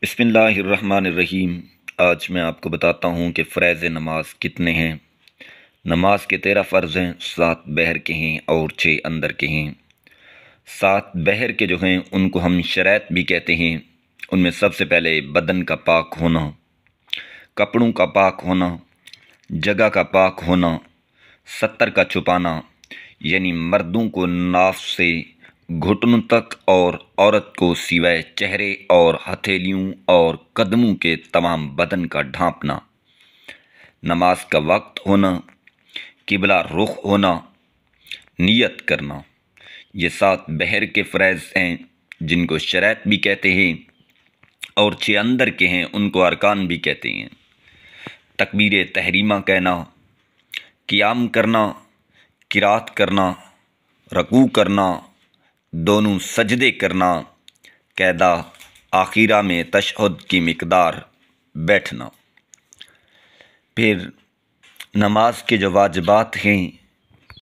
بسم اللہ الرحمن الرحیم۔ آج میں آپ کو بتاتا ہوں کہ فرائض نماز کتنے ہیں۔ نماز کے 13 فرض ہیں، 7 بہر کے ہیں اور 6 اندر کے ہیں۔ 7 بہر کے جو ہیں ان کو ہم شرائط بھی کہتے ہیں۔ ان میں سب سے پہلے بدن کا پاک ہونا، کپڑوں کا پاک ہونا، جگہ کا پاک ہونا، ستر کا چھپانا، یعنی مردوں کو ناف سے گھٹنوں تک اور عورت کو سوائے چہرے اور ہتھیلیوں اور قدموں کے تمام بدن کا ڈھانپنا، نماز کا وقت ہونا، قبلہ رخ ہونا، نیت کرنا۔ یہ 7 بہر کے فرائض ہیں جن کو شرائط بھی کہتے ہیں، اور 6 اندر کے ہیں ان کو ارکان بھی کہتے ہیں۔ تکبیر تحریمہ کہنا، قیام کرنا، قرات کرنا، رکوع کرنا، دونوں سجدے کرنا، قاعدہ آخرہ میں تشہد کی مقدار بیٹھنا۔ پھر نماز کے جو واجبات ہیں